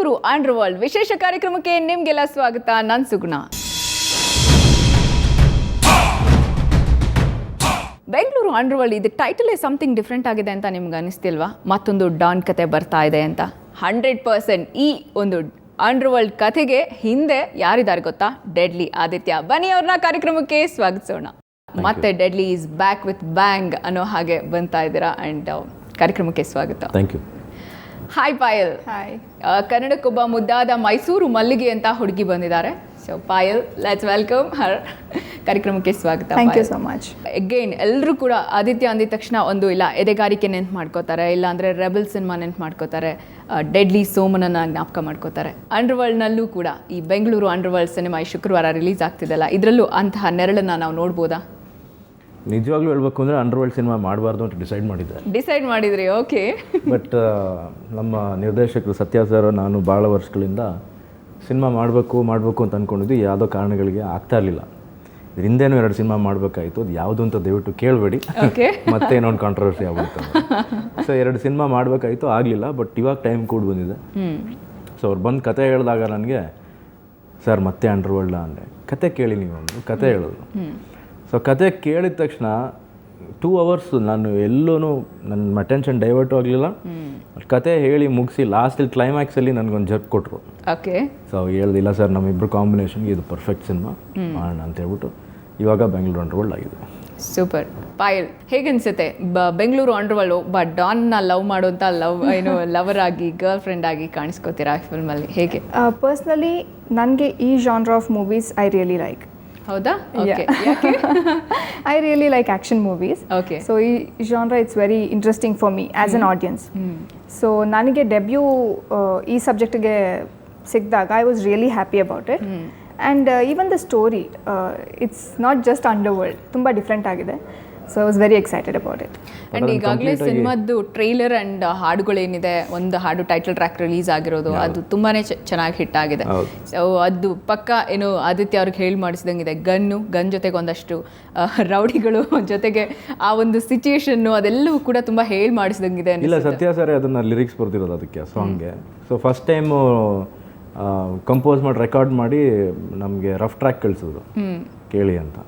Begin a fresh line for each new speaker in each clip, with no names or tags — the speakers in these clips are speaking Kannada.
ಬೆಂಗಳೂರು ಅಂಡರ್ ವರ್ಲ್ಡ್ ವಿಶೇಷ ಕಾರ್ಯಕ್ರಮಕ್ಕೆ ನಿಮಗೆಲ್ಲ ಸ್ವಾಗತ. ನಾನು ಸುಗುಣ. ಬೆಂಗಳೂರು ಅಂಡರ್ ವರ್ಲ್ಡ್ ಇದು ಟೈಟಲೇ ಸಮಥಿಂಗ್ ಡಿಫ್ರೆಂಟ್ ಆಗಿದೆ ಅಂತ ನಿಮ್ಗೆ ಅನಿಸ್ತಿಲ್ವಾ? ಮತ್ತೊಂದು ಡಾನ್ ಕತೆ ಬರ್ತಾ ಇದೆ ಅಂತ. 100% ಈ ಒಂದು ಅಂಡರ್ ವರ್ಲ್ಡ್ ಕಥೆಗೆ ಹಿಂದೆ ಯಾರಿದ್ದಾರೆ ಗೊತ್ತಾ? ಡೆಡ್ಲಿ ಆದಿತ್ಯ. ಬನ್ನಿ ಅವ್ರನ್ನ ಕಾರ್ಯಕ್ರಮಕ್ಕೆ ಸ್ವಾಗತಿಸೋಣ. ಮತ್ತೆ deadly is back with bang ಅನ್ನೋ ಹಾಗೆ ಬಂತಾ ಇದ್ದೀರಾ. ಆ್ಯಂಡ್ ಕಾರ್ಯಕ್ರಮಕ್ಕೆ ಸ್ವಾಗತ.
Thank you.
Hi Payal.
Hi.
ಕನ್ನಡಕ್ಕೊಬ್ಬ ಮುದ್ದಾದ ಮೈಸೂರು ಮಲ್ಲಿಗೆ ಅಂತ ಹುಡುಗಿ ಬಂದಿದ್ದಾರೆ. So Payal, let's welcome her. ಕಾರ್ಯಕ್ರಮಕ್ಕೆ ಸ್ವಾಗತ.
Thank you so much.
Again ಎಲ್ಲರೂ ಕೂಡ ಆದಿತ್ಯ ಅಂದಿದ ತಕ್ಷಣ ಒಂದು ಇಲ್ಲ ಎದೆಗಾರಿಕೆ ನೆನ್ಪು ಮಾಡ್ಕೋತಾರೆ, ಇಲ್ಲ ಅಂದರೆ ರೆಬಲ್ ಸಿನಿಮಾ ನೆನ್ಪು ಮಾಡ್ಕೋತಾರೆ, ಡೆಡ್ಲಿ ಸೋಮನನ್ನ ಜ್ಞಾಪಕ ಮಾಡ್ಕೋತಾರೆ. ಅಂಡರ್ ವರ್ಲ್ಡ್ನಲ್ಲೂ ಕೂಡ ಈ ಬೆಂಗಳೂರು ಅಂಡರ್ ವರ್ಲ್ಡ್ ಸಿನಿಮಾ ಈ ಶುಕ್ರವಾರ ರಿಲೀಸ್ ಆಗ್ತಿದೆಲ್ಲ, ಇದರಲ್ಲೂ ಅಂತಹ ನೆರಳನ್ನು ನಾವು ನೋಡ್ಬೋದಾ?
ನಿಜವಾಗ್ಲೂ ಹೇಳ್ಬೇಕು ಅಂದರೆ ಅಂಡರ್ ವರ್ಲ್ಡ್ ಸಿನಿಮಾ ಮಾಡಬಾರ್ದು ಅಂತ ಡಿಸೈಡ್ ಮಾಡಿದ್ರಿ. ಓಕೆ. ಬಟ್ ನಮ್ಮ ನಿರ್ದೇಶಕರು ಸತ್ಯ ಸರ್ ನಾನು ಭಾಳ ವರ್ಷಗಳಿಂದ ಸಿನಿಮಾ ಮಾಡಬೇಕು ಅಂತ ಅಂದ್ಕೊಂಡಿದ್ದು ಯಾವುದೋ ಕಾರಣಗಳಿಗೆ ಆಗ್ತಾ ಇರಲಿಲ್ಲ. ಹಿಂದೇನೂ 2 ಸಿನಿಮಾ ಮಾಡಬೇಕಾಯಿತು. ಅದು ಯಾವುದು ಅಂತ ದಯವಿಟ್ಟು ಕೇಳಬೇಡಿ, ಮತ್ತೆ ಏನೊಂದು ಕಾಂಟ್ರವರ್ಸಿ ಆಗ್ಬಿಡ್ತು. ಸೊ 2 ಸಿನಿಮಾ ಮಾಡಬೇಕಾಯಿತು, ಆಗಲಿಲ್ಲ. ಬಟ್ ಇವಾಗ ಟೈಮ್ ಕೂಡ ಬಂದಿದೆ. ಸೊ ಅವ್ರು ಬಂದು ಕತೆ ಹೇಳಿದಾಗ ನನಗೆ ಸರ್ ಮತ್ತೆ ಅಂಡರ್ ವರ್ಲ್ಡ್ ಅಂದರೆ ಕತೆ ಕೇಳಿ ನೀವು ಒಂದು ಕತೆ ಹೇಳಿದ್ರು. ಸೊ ಕತೆ ಕೇಳಿದ ತಕ್ಷಣ 2 hours ನಾನು ಎಲ್ಲೂ ನನ್ನ ಅಟೆನ್ಷನ್ ಡೈವರ್ಟು ಆಗಲಿಲ್ಲ. ಕತೆ ಹೇಳಿ ಮುಗಿಸಿ ಲಾಸ್ಟಲ್ಲಿ ಕ್ಲೈಮ್ಯಾಕ್ಸಲ್ಲಿ ನನಗೊಂದು ಜರ್ಕ್ ಕೊಟ್ಟರು.
ಓಕೆ.
ಸೊ ಹೇಳ್ದಿಲ್ಲ ಸರ್ ನಮ್ಮಿಬ್ಬರು ಕಾಂಬಿನೇಷನ್ಗೆ ಇದು ಪರ್ಫೆಕ್ಟ್ ಸಿನಿಮಾ ಮಾಡೋಣ ಅಂತ ಹೇಳ್ಬಿಟ್ಟು ಇವಾಗ ಬೆಂಗಳೂರು ಅಂಡರ್ ವರ್ಲ್ಡ್ ಆಗಿದೆ.
ಸೂಪರ್. ಪಾಯಲ್, ಹೇಗನ್ಸುತ್ತೆ ಬೆಂಗಳೂರು ಅಂಡರ್ ವರ್ಲ್ಡ್ ಒಬ್ಬ ಡಾನ್ನ ಲವ್ ಮಾಡೋಂಥ ಲವರ್ ಆಗಿ ಗರ್ಲ್ ಫ್ರೆಂಡ್ ಆಗಿ ಕಾಣಿಸ್ಕೋತೀರಾ ಫಿಲ್ಮಲ್ಲಿ? ಹೇಗೆ?
ಪರ್ಸ್ನಲಿ ನನಗೆ ಈ genre of movies I really like.
ಹೌದಾ?
I really like action movies.
Okay.
So ಈ genre it's very interesting for me as an audience. So ನನಗೆ ಡೆಬ್ಯೂ ಈ ಸಬ್ಜೆಕ್ಟಿಗೆ ಸಿಕ್ಕಿದಾಗ I was really happy about it. And even the story it's not just under world, ತುಂಬ ಡಿಫ್ರೆಂಟ್ ಆಗಿದೆ. So I was very excited about it.
And ಈಗಾಗಲೇ ಸಿನಿಮಾದ್ದು ಟ್ರೈಲರ್ ಆ್ಯಂಡ್ ಹಾಡುಗಳೇನಿದೆ, ಒಂದು ಹಾಡು ಟೈಟಲ್ ಟ್ರ್ಯಾಕ್ ರಿಲೀಸ್ ಆಗಿರೋದು, ಅದು ತುಂಬಾ ಚೆನ್ನಾಗಿ ಹಿಟ್ ಆಗಿದೆ. ಸೊ ಅದು ಪಕ್ಕ ಏನು ಆದಿತ್ಯ ಅವ್ರಿಗೆ ಹೇಳಿ ಮಾಡಿಸಿದಂಗಿದೆ. ಗನ್ ಜೊತೆಗೆ ಒಂದಷ್ಟು ರೌಡಿಗಳು ಜೊತೆಗೆ ಆ ಒಂದು ಸಿಚುಯೇಷನ್ನು ಅದೆಲ್ಲವೂ ಕೂಡ ತುಂಬ ಹೇಳಿ ಮಾಡಿಸಿದಂಗಿದೆ.
ಇಲ್ಲ, ಸತ್ಯ ಸರ್ ಅದನ್ನು ಲಿರಿಕ್ಸ್ ಬರ್ತಿರೋದು ಅದಕ್ಕೆ ಸಾಂಗ್ಗೆ. ಸೊ ಫಸ್ಟ್ ಟೈಮು ಕಂಪೋಸ್ ಮಾಡಿ ರೆಕಾರ್ಡ್ ಮಾಡಿ ನಮಗೆ ರಫ್ ಟ್ರ್ಯಾಕ್ ಕಳಿಸಿದ್ರು ಕೇಳಿ ಅಂತ.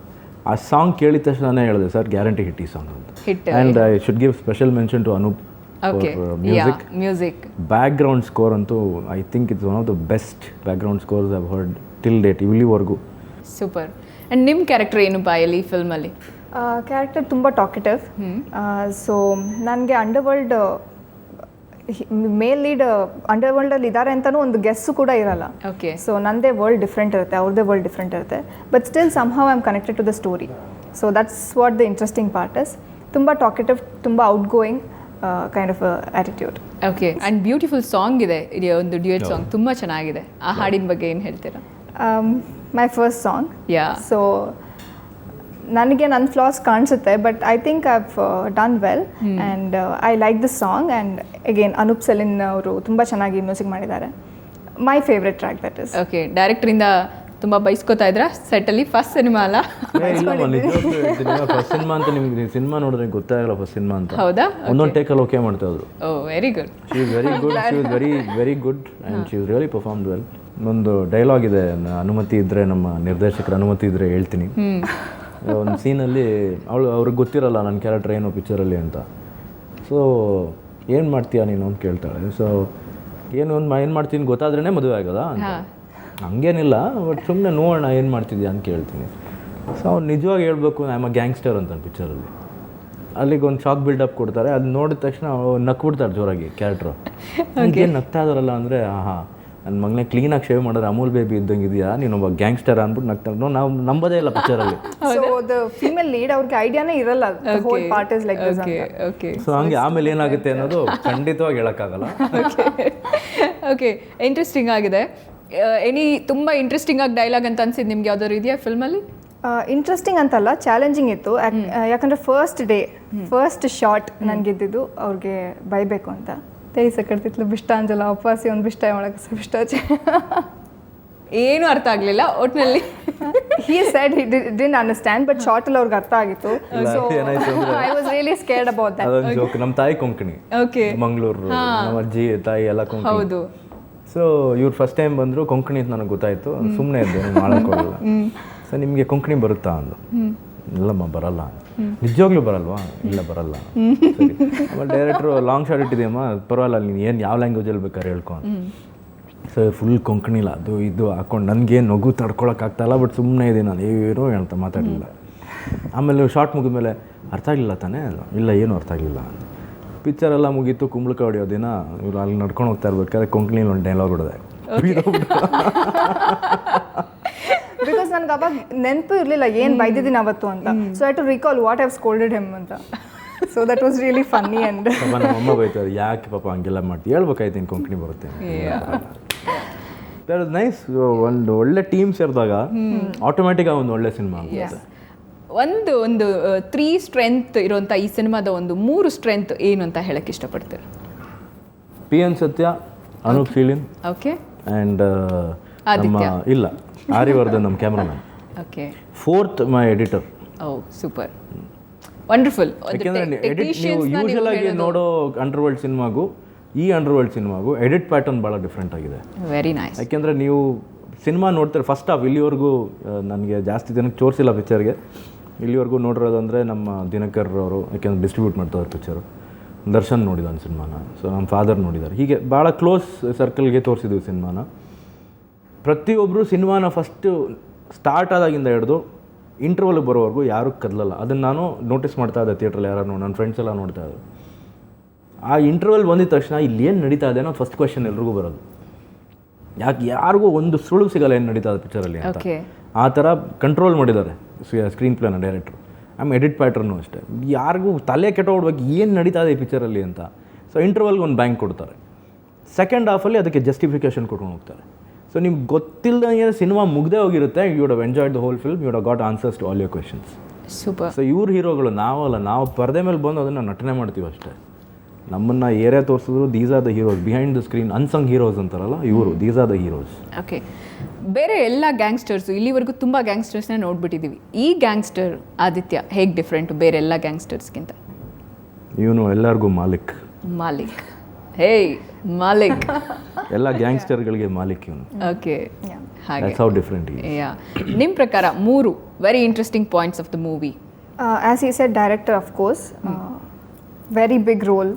ಆ ಸಾಂಗ್ ಕೇಳಿದ ತಕ್ಷಣ ಹೇಳಿದೆ ಸರ್ ಗ್ಯಾರಂಟಿ ಹಿಟ್ ಈ ಸಾಂಗ್ ಅಂತ. And I should give special mention to Anoop music. Background score ಅಂತೂ I think it's one of the best background scores I heard till date, ಇಲ್ಲಿವರೆಗೂ.
ಸೂಪರ್. ಆ್ಯಂಡ್ ನಿಮ್ಮ ಕ್ಯಾರೆಕ್ಟರ್ ಏನು ಪಾಯಲ್ ಈ ಫಿಲ್ಮಲ್ಲಿ?
ಕ್ಯಾರೆಕ್ಟರ್ ತುಂಬ ಟಾಕೆಟಿವ್. ಸೊ ನನಗೆ under world male lead under ವರ್ಲ್ಡಲ್ಲಿ ಇದ್ದಾರೆ ಅಂತಲೂ ಒಂದು ಗೆಸ್ಸು ಕೂಡ ಇರಲ್ಲ.
ಓಕೆ.
ಸೊ ನಂದೇ ವರ್ಲ್ಡ್ ಡಿಫ್ರೆಂಟ್ ಇರುತ್ತೆ, ಅವ್ರದ್ದೇ ವರ್ಲ್ಡ್ ಡಿಫ್ರೆಂಟ್ ಇರುತ್ತೆ. But still somehow I am connected to the story. So that's what the interesting part is. ತುಂಬ ಟಾಕೆಟಿವ್, ತುಂಬ outgoing kind of attitude.
Okay. And beautiful song ಇದೆ, ಇದು ಒಂದು ಡ್ಯೂಯೆಟ್ ಸಾಂಗ್ ತುಂಬ ಚೆನ್ನಾಗಿದೆ. ಆ ಹಾಡಿನ ಬಗ್ಗೆ ಏನು ಹೇಳ್ತೀರಾ?
My first song.
Yeah.
So ನನಗೆ ನನ್ನ ಫ್ಲಾಸ್ ಕಾಣಿಸುತ್ತೆ, but I think I have done well and I like this song. And again Anoop Seelin ಅವರು ತುಂಬ ಚೆನ್ನಾಗಿ ಮ್ಯೂಸಿಕ್ ಮಾಡಿದ್ದಾರೆ. My favourite track that is.
Okay. ಡೈರೆಕ್ಟ್ರಿಂದ ತುಂಬ ಬೈಸ್ಕೋತಾ ಇದ್ರಾ ಸೆಟ್ಟಲ್ಲಿ? ಫಸ್ಟ್ ಸಿನಿಮಾ ಅಲ್ಲ?
ಫಸ್ಟ್ ಸಿನಿಮಾ ಅಂತ ನಿಮ್ಗೆ ಸಿನಿಮಾ ನೋಡಿದ್ರೆ ಗೊತ್ತಾಗಲ್ಲ ಫಸ್ಟ್ ಸಿನಿಮಾ ಅಂತ.
ಹೌದಾ?
ಒಂದೊಂದು ಟೇಕಲ್ಲಿ ಓಕೆ ಮಾಡ್ತಾ ಇದ್ರು.
Oh, very good.
She is very good, she is very good and she is really performed well. ಒಂದು ಡೈಲಾಗ್ ಇದೆ, ಅನುಮತಿ ಇದ್ದರೆ, ನಮ್ಮ ನಿರ್ದೇಶಕರ ಅನುಮತಿ ಇದ್ದರೆ ಹೇಳ್ತೀನಿ. ಒಂದು ಸೀನಲ್ಲಿ ಅವ್ರಿಗೆ ಗೊತ್ತಿರಲ್ಲ ನನ್ನ ಕ್ಯಾರೆಕ್ಟರ್ ಏನು ಪಿಕ್ಚರಲ್ಲಿ ಅಂತ. ಸೊ ಏನು ಮಾಡ್ತೀಯಾ ನೀನು ಅಂತ ಕೇಳ್ತಾಳೆ. ಸೊ ಏನು ಮಾಡ್ತೀನಿ ಗೊತ್ತಾದ್ರೇ ಮದುವೆ ಆಗೋದಾ ಅಂತ. ಹಂಗೇನಿಲ್ಲ, ಬಟ್ ಸುಮ್ಮನೆ ನೋಡೋಣ ಏನು ಮಾಡ್ತಿದ್ಯಾ ಅಂತ ಕೇಳ್ತೀನಿ. ಸೊ ಅವ್ನು ನಿಜವಾಗಿ ಹೇಳ್ಬೇಕು ಐ ಆಮ್ ಅ ಗ್ಯಾಂಗ್ಸ್ಟರ್ ಅಂತ ಪಿಕ್ಚರಲ್ಲಿ. ಅಲ್ಲಿಗೆ ಒಂದು ಶಾಕ್ ಬಿಲ್ಡಪ್ ಕೊಡ್ತಾರೆ. ಅದು ನೋಡಿದ ತಕ್ಷಣ ನಕ್ಬಿಡ್ತಾರೆ ಜೋರಾಗಿ ಕ್ಯಾರೆಕ್ಟ್ರು. ಏನು ನಗ್ತಾ ಇದಾರಲ್ಲ ಅಂದರೆ ಆಹಾ ನನ್ನ ಮಗನೇ ಕ್ಲೀನಾಗಿ ಶೇವ್ ಮಾಡಿದ್ರೆ ಅಮೂಲ್ ಬೇಬಿ ಇದ್ದಂಗೆ ಇದೆಯಾ ನೀನೊಬ್ಬ ಗ್ಯಾಂಗ್ಸ್ಟರ್ ಅಂದ್ಬಿಟ್ಟು ನಗ್ತಾರೆ. ನಾವು ನಂಬೋದೇ ಇಲ್ಲ ಪಿಕ್ಚರಲ್ಲಿ.
ಸೊ ದ ಫೀಮೇಲ್ ಲೀಡ್ ಅವ್ರಿಗೆ ಐಡಿಯಾನೇ ಇರಲ್ಲ whole part is like this ಅಂತ.
ಓಕೆ.
ಸೊ ಹಂಗೆ ಆಮೇಲೆ ಏನಾಗುತ್ತೆ ಅನ್ನೋದು ಖಂಡಿತವಾಗಿ ಹೇಳೋಕ್ಕಾಗಲ್ಲ.
ಓಕೆ. ಇಂಟ್ರೆಸ್ಟಿಂಗ್ ಆಗಿದೆ. ಎನಿ ತುಂಬ ಇಂಟ್ರೆಸ್ಟಿಂಗ್ ಆಗಿ ಡೈಲಾಗ್ ಅಂತ ಅನ್ಸಿದ್ದು ನಿಮ್ಗೆ ಯಾವ್ದಾದ್ರು ಇದೆಯಾ ಫಿಲ್ಮಲ್ಲಿ?
ಇಂಟ್ರೆಸ್ಟಿಂಗ್ ಅಂತಲ್ಲ, ಚಾಲೆಂಜಿಂಗ್ ಇತ್ತು. ಯಾಕಂದರೆ ಫಸ್ಟ್ ಶಾಟ್ ನನಗಿದ್ದಿದ್ದು ಅವ್ರಿಗೆ ಬೈಬೇಕು ಅಂತ. ತೇರಿ ಸಕಡ್ತಿತ್ಲು ಬಿಷ್ಟಾಂಜಲ ಅಪ್ಪಾಸಿ ಒಂದು ಬಿಷ್ಟ ಒಳಗೆ ಬಿಷ್ಟಾಚೆ
ಏನು ಅರ್ಥ ಆಗಲಿಲ್ಲ ಒಟ್ಟಿನಲ್ಲಿ.
he said he didn't understand, but short ಅಲ್ಲಿ ಅವ್ರಿಗೆ ಅರ್ಥ ಆಗಿತ್ತು. So I was really scared about that.
ಅದೊಂದು ಜೋಕ್. ನಮ್ಮ ತಾಯಿ ಕೊಂಕಣಿ.
ಓಕೆ.
ಮಂಗಳೂರು, ನಮ್ಮ ಅಜ್ಜಿ ತಾಯಿ ಎಲ್ಲ ಕೊಂಕಣಿ.
ಹೌದು.
ಸೊ ಇವ್ರು ಫಸ್ಟ್ ಟೈಮ್ ಬಂದರು ಕೊಂಕಣಿ ಅಂತ ನನಗೆ ಗೊತ್ತಾಯಿತು. ಸುಮ್ಮನೆ ಇದ್ದೆ, ನೀವು ಮಾಡೋಕ್ಕೋಗಲ್ಲ. ಸೊ ನಿಮಗೆ ಕೊಂಕಣಿ ಬರುತ್ತಾ ಅಂದು. ಇಲ್ಲಮ್ಮ ಬರಲ್ಲ. ನಿಜವಾಗ್ಲೂ ಬರಲ್ವಾ? ಇಲ್ಲ ಬರಲ್ಲ. ಸರಿ. ಆಮೇಲೆ ಡೈರೆಕ್ಟ್ರು ಲಾಂಗ್ ಶಾರ್ಟ್ ಇಟ್ಟಿದೆಯಮ್ಮ, ಪರವಾಗಿಲ್ಲ ನೀನು ಏನು ಯಾವ ಲ್ಯಾಂಗ್ವೇಜಲ್ಲಿ ಬೇಕಾದ್ರೆ ಹೇಳ್ಕೊಂಡು. ಸೊ ಫುಲ್ ಕೊಂಕಣಿಲ್ಲ ಅದು ಇದು ಹಾಕೊಂಡು ನನಗೇನು ನಗು ತಡ್ಕೊಳಕ್ಕಾಗ್ತಾಯಿಲ್ಲ. ಬಟ್ ಸುಮ್ಮನೆ ಇದೆ, ನಾನು ಏನೋ ಹೇಳ್ತಾ ಮಾತಾಡಲಿಲ್ಲ. ಆಮೇಲೆ ನೀವು ಶಾರ್ಟ್ ಮುಗಿದ್ಮೇಲೆ ಅರ್ಥ ಆಗಲಿಲ್ಲ ತಾನೇ? ಇಲ್ಲ ಏನು ಅರ್ಥ ಆಗಲಿಲ್ಲ. ಪಿಕ್ಚರೆಲ್ಲ ಮುಗೀತು, ಕುಂಬಳಕ ಹೊಡೆಯೋ ದಿನ ಇವ್ರು ಅಲ್ಲಿ ನಡ್ಕೊಂಡು ಹೋಗ್ತಾ ಇರ್ಬೇಕಾದ್ರೆ ಕೊಂಕಣಿಲಿ ಒಂದು ಡೈಲಾಗ್ ಹೊಡೆದೆ.
ಬಿಕಾಸ್ ನನಗೆ ಅವಾಗ ನೆನಪು ಇರಲಿಲ್ಲ ಏನು ಬೈದಿದ್ದೀನಿ ಅವತ್ತು ಅಂತ. So I to recall what have scolded him ಅಂತ. So that was really funny. And
ನಮ್ಮ ಅಮ್ಮ ಬೈತಾರೆ, ಯಾಕೆ ಪಾಪ ಹಂಗೆಲ್ಲ ಮಾಡ್ತೀವಿ, ಹೇಳ್ಬೇಕಾಯ್ತು ಇನ್ನು ಕೊಂಕಣಿ ಬರುತ್ತೆ. That is nice. ಒಂದು ಒಳ್ಳೆ ಟೀಮ್ ಸೇರಿದಾಗ ಆಟೋಮ್ಯಾಟಿಕ್ಕಾಗಿ ಒಂದು ಒಳ್ಳೆ ಸಿನಿಮಾ ಆಗುತ್ತೆ.
ಒಂದು 3 ಸ್ಟ್ರೆಂತ್ ಇರುವಂಥ ಈ ಸಿನಿಮಾದ ಒಂದು 3 ಸ್ಟ್ರೆಂತ್ ಏನು ಅಂತ ಹೇಳಕ್ಕೆ ಇಷ್ಟಪಡ್ತೀರ?
PN ಸತ್ಯ, ಅನೂಪ್ ಸೀಳಿನ್,
ಓಕೆ,
ಆ್ಯಂಡ್ ನಮ್ಮ ಇಲ್ಲ ಆರ್ಯವರ್ಧನ್ ನಮ್ಮ ಕ್ಯಾಮ್ರಾಮನ್.
ಓಕೆ.
4th ಮೈ ಎಡಿಟರ್.
ಓ ಸೂಪರ್, ವಂಡರ್ಫುಲ್.
ಯಾಕೆಂದರೆ ನೀವು ಯೂಶಲ್ ಆಗಿ ನೋಡೋ ಅಂಡರ್ವರ್ಲ್ಡ್ ಸಿನಿಮಾಗೂ ಈ ಅಂಡರ್ವರ್ಲ್ಡ್ ಸಿನಿಮಾಗೂ ಎಡಿಟ್ ಪ್ಯಾಟರ್ನ್ ಭಾಳ ಡಿಫ್ರೆಂಟ್ ಆಗಿದೆ.
Very nice.
ಯಾಕೆಂದರೆ ನೀವು ಸಿನಿಮಾ ನೋಡ್ತಾರೆ ಫಸ್ಟ್ ಹಾಫ್, ಇಲ್ಲಿವರೆಗೂ ನನಗೆ ಜಾಸ್ತಿ ಜನಕ್ಕೆ ತೋರಿಸಿಲ್ಲ ಪಿಕ್ಚರ್ಗೆ. ಇಲ್ಲಿವರೆಗೂ ನೋಡಿರೋದಂದರೆ ನಮ್ಮ ದಿನಕರ್ ಅವರು, ಯಾಕೆಂದರೆ ಡಿಸ್ಟ್ರಿಬ್ಯೂಟ್ ಮಾಡ್ತಾರೆ ಪಿಕ್ಚರು. ದರ್ಶನ್ ನೋಡಿದ ಒಂದು ಸಿನಿಮಾನ, ಸೊ ನಮ್ಮ ಫಾದರ್ ನೋಡಿದ್ದಾರೆ. ಹೀಗೆ ಭಾಳ ಕ್ಲೋಸ್ ಸರ್ಕಲ್ಗೆ ತೋರಿಸಿದ್ವಿ ಸಿನಿಮಾನ. ಪ್ರತಿಯೊಬ್ಬರು ಸಿನಿಮಾನ ಫಸ್ಟು ಸ್ಟಾರ್ಟ್ ಆದಾಗಿಂದ ಹಿಡಿದು ಇಂಟರ್ವಲ್ಗೆ ಬರೋವರೆಗೂ ಯಾರೂ ಕದಲಲ್ಲ. ಅದನ್ನು ನಾನು ನೋಟಿಸ್ ಮಾಡ್ತಾ ಇದ್ದೆ ಥಿಯೇಟ್ರಲ್ಲಿ. ಯಾರು ನನ್ನ ಫ್ರೆಂಡ್ಸ್ ಎಲ್ಲ ನೋಡ್ತಾ ಇದ್ದರು. ಆ ಇಂಟರ್ವಲ್ ಬಂದಿದ ತಕ್ಷಣ ಇಲ್ಲಿ ಏನು ನಡೀತಾ ಇದೆ ಅನ್ನೋ ಫಸ್ಟ್ ಕ್ವೆಶ್ಚನ್ ಎಲ್ರಿಗೂ ಬರೋದು. ಯಾರಿಗೂ ಒಂದು ಸುಳ್ಳು ಸಿಗಲ್ಲ ಏನು ನಡೀತಾ ಇದೆ ಪಿಕ್ಚರಲ್ಲಿ ಅಂತ. ಆ ಥರ ಕಂಟ್ರೋಲ್ ಮಾಡಿದ್ದಾರೆ ಸ್ಕ್ರೀನ್ ಪ್ಲೇನ ಡೈರೆಕ್ಟ್ರು. ಆಮೇಲೆ ಎಡಿಟ್ ಪ್ಯಾಟ್ರನ್ನು ಅಷ್ಟೇ. ಯಾರಿಗೂ ತಲೆ ಕೆಟ್ಟೋಗ್ಬೇಕು ಏನು ನಡೀತಾ ಇದೆ ಈ ಪಿಕ್ಚರಲ್ಲಿ ಅಂತ. ಸೊ ಇಂಟರ್ವಲ್ಗೆ ಒಂದು ಬ್ಯಾಂಕ್ ಕೊಡ್ತಾರೆ. ಸೆಕೆಂಡ್ ಹಾಫಲ್ಲಿ ಅದಕ್ಕೆ ಜಸ್ಟಿಫಿಕೇಷನ್ ಕೊಟ್ಕೊಂಡು ಹೋಗ್ತಾರೆ. ಸೊ ನಿಮ್ಗೆ ಗೊತ್ತಿಲ್ಲದಂಗೆ ಸಿನಿಮಾ ಮುಗ್ದೇ ಹೋಗಿರುತ್ತೆ. You would have enjoyed the whole film, you would have got answers to all your questions.
Super.
So ಇವ್ರ ಹೀರೋಗಳು ನಾವಲ್ಲ, ನಾವು ಪರದೆ ಮೇಲೆ ಬಂದು ಅದನ್ನು ನಟನೆ ಮಾಡ್ತೀವಿ ಅಷ್ಟೇ. ನಮ್ಮನ್ನು ಏರಿಯಾ ತೋರಿಸಿದ್ರು these are the heroes behind the screen. Unsung heroes ಅಂತಾರಲ್ಲ, ಇವರು these are the heroes.
Okay. ಬೇರೆ ಎಲ್ಲ ಗ್ಯಾಂಗ್ಸ್ಟರ್ಸು ಇಲ್ಲಿವರೆಗೂ ತುಂಬ ಗ್ಯಾಂಗ್ಸ್ಟರ್ಸ್ನ ನೋಡ್ಬಿಟ್ಟಿದ್ದೀವಿ. ಈ ಗ್ಯಾಂಗ್ಸ್ಟರ್ ಆದಿತ್ಯ ಹೇಗೆ ಡಿಫ್ರೆಂಟು ಬೇರೆ ಎಲ್ಲ ಗ್ಯಾಂಗ್ಸ್ಟರ್ಸ್ಗಿಂತ?
ಇವನು ಎಲ್ಲರಿಗೂ ಮಾಲಿಕ್.
ಹೇಯ್ ಮಾಲಿಕ್.
ಎಲ್ಲ ಗ್ಯಾಂಗ್ಸ್ಟರ್ಗಳಿಗೆ ಮಾಲಿಕ್ ಇವನು.
ಓಕೆ, ಹಾಗೆ.
That's how different he is.
Yeah. ನಿಮ್ಮ ಪ್ರಕಾರ 3 very interesting points of the movie?
As he said, director, of course, very big role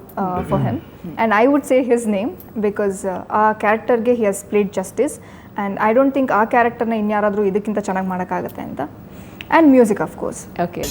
for him, and I would say his name because our character ge he has played justice, and I don't think our character na inyaradu idikkinta chanagi madakagate anta, and music, of course.
Okay.